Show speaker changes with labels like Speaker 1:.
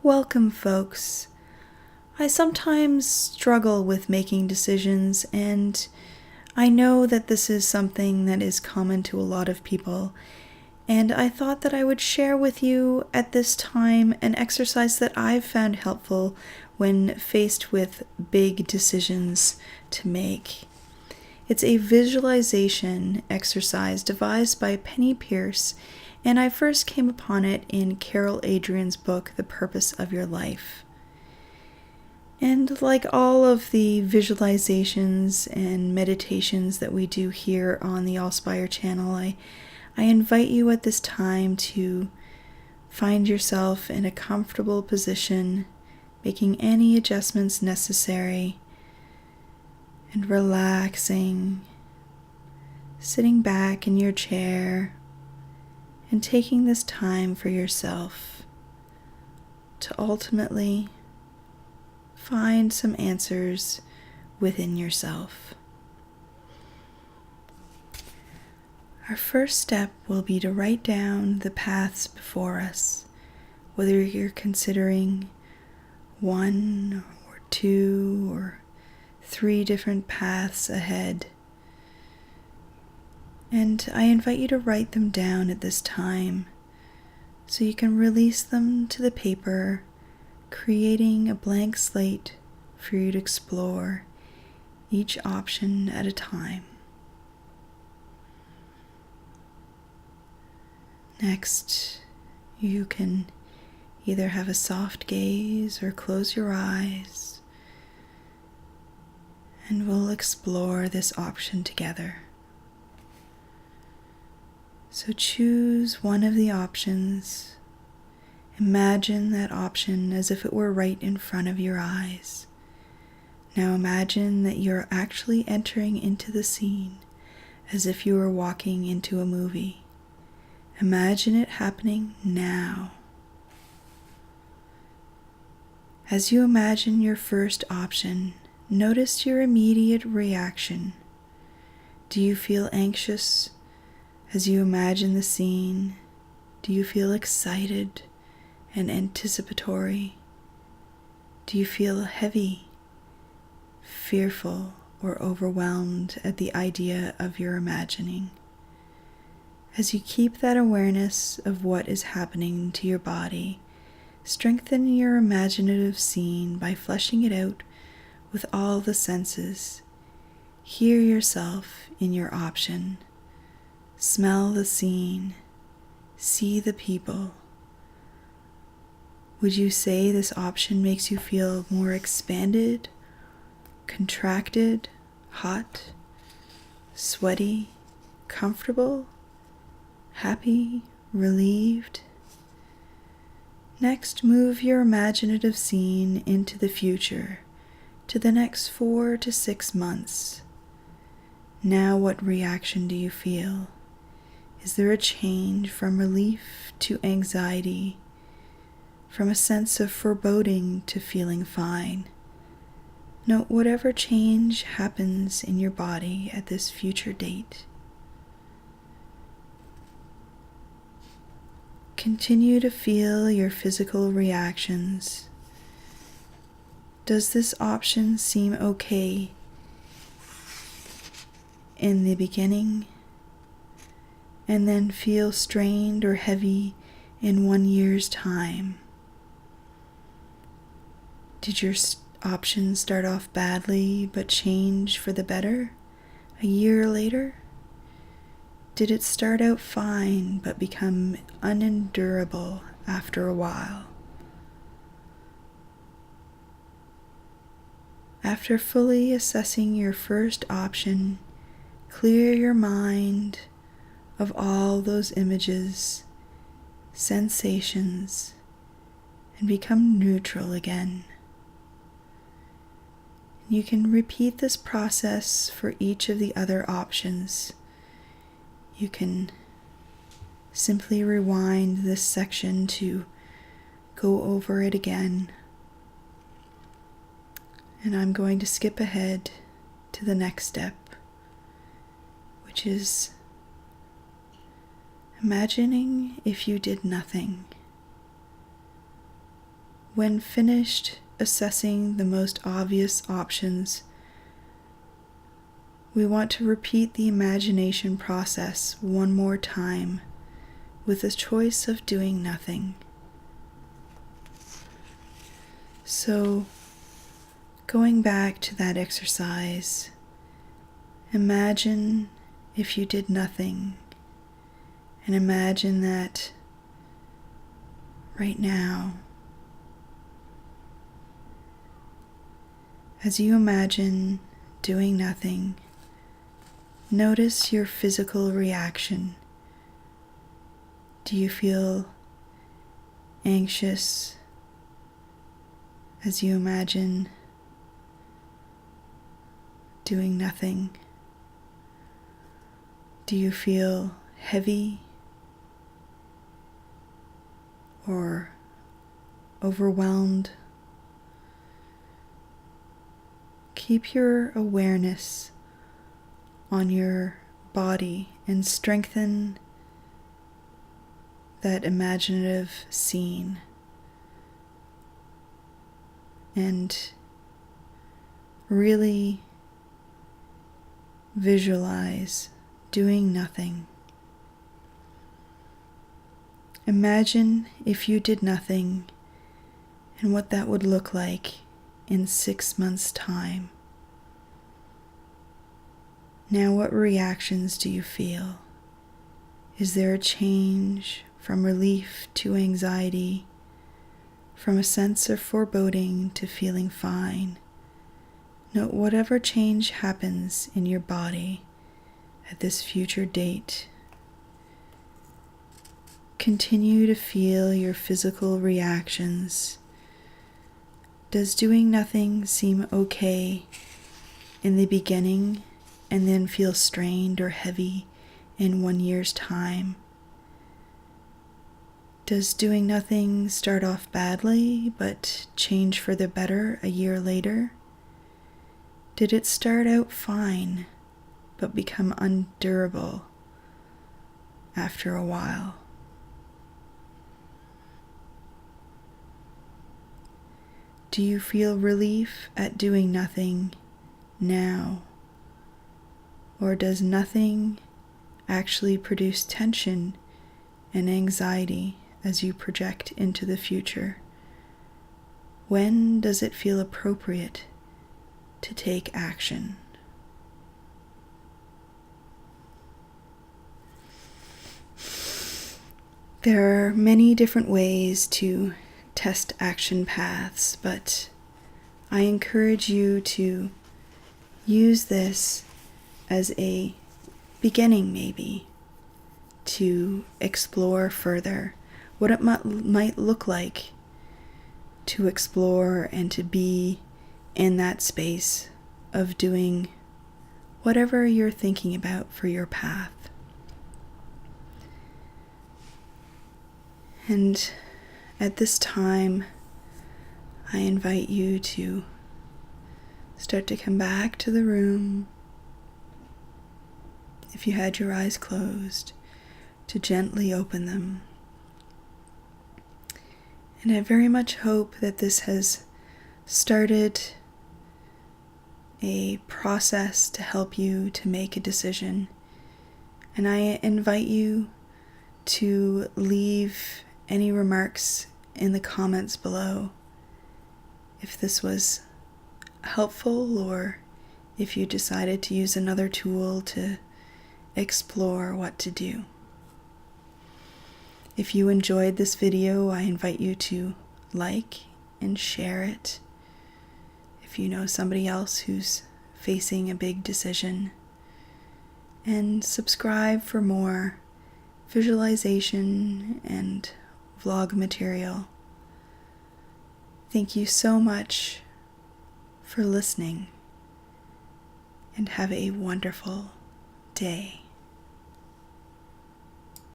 Speaker 1: Welcome, folks. I sometimes struggle with making decisions, and I know that this is something that is common to a lot of people, and I thought that I would share with you at this time an exercise that I've found helpful when faced with big decisions to make. It's a visualization exercise devised by Penny Pierce, and I first came upon it in Carol Adrian's book, The Purpose of Your Life. And like all of the visualizations and meditations that we do here on the Allspire channel, I invite you at this time to find yourself in a comfortable position, making any adjustments necessary, and relaxing, sitting back in your chair, and taking this time for yourself to ultimately find some answers within yourself. Our first step will be to write down the paths before us, whether you're considering 1 or 2 or 3 different paths ahead. And I invite you to write them down at this time so you can release them to the paper, creating a blank slate for you to explore each option at a time. Next, you can either have a soft gaze or close your eyes, and we'll explore this option together. So choose one of the options. Imagine that option as if it were right in front of your eyes. Now imagine that you're actually entering into the scene as if you were walking into a movie. Imagine it happening now. As you imagine your first option, notice your immediate reaction. Do you feel anxious as you imagine the scene? Do you feel excited and anticipatory? Do you feel heavy, fearful, or overwhelmed at the idea of your imagining? As you keep that awareness of what is happening to your body, strengthen your imaginative scene by fleshing it out with all the senses. Hear yourself in your option. Smell the scene. See the people. Would you say this option makes you feel more expanded, contracted, hot, sweaty, comfortable, happy, relieved? Next, move your imaginative scene into the future, to the next 4 to 6 months. Now, what reaction do you feel? Is there a change from relief to anxiety, from a sense of foreboding to feeling fine? Note whatever change happens in your body at this future date. Continue to feel your physical reactions. Does this option seem okay in the beginning, and then feel strained or heavy in 1 year's time? Did your option start off badly but change for the better a year later? Did it start out fine but become unendurable after a while? After fully assessing your first option, clear your mind of all those images, sensations, and become neutral again. You can repeat this process for each of the other options. You can simply rewind this section to go over it again. And I'm going to skip ahead to the next step, which is imagining if you did nothing. when finished assessing the most obvious options, we want to repeat the imagination process one more time with the choice of doing nothing. So, going back to that exercise, imagine if you did nothing, and imagine that right now, as you imagine doing nothing, notice your physical reaction. Do you feel anxious as you imagine doing nothing? Do you feel heavy or overwhelmed? Keep your awareness on your body and strengthen that imaginative scene. And really visualize doing nothing. Imagine if you did nothing and what that would look like in 6 months' time. Now, what reactions do you feel? Is there a change from relief to anxiety, from a sense of foreboding to feeling fine? Note whatever change happens in your body at this future date. Continue to feel your physical reactions. Does doing nothing seem okay in the beginning and then feel strained or heavy in 1 year's time? Does doing nothing start off badly but change for the better a year later? Did it start out fine but become undurable after a while? Do you feel relief at doing nothing now? Or does nothing actually produce tension and anxiety as you project into the future? When does it feel appropriate to take action? There are many different ways to test action paths, but I encourage you to use this as a beginning, maybe, to explore further what it might look like to explore and to be in that space of doing whatever you're thinking about for your path. And at this time, I invite you to start to come back to the room. If you had your eyes closed, to gently open them. And I very much hope that this has started a process to help you to make a decision. And I invite you to leave any remarks in the comments below if this was helpful, or if you decided to use another tool to explore what to do. If you enjoyed this video, I invite you to like and share it. If you know somebody else who's facing a big decision, and subscribe for more visualization and vlog material. Thank you so much for listening, and have a wonderful day.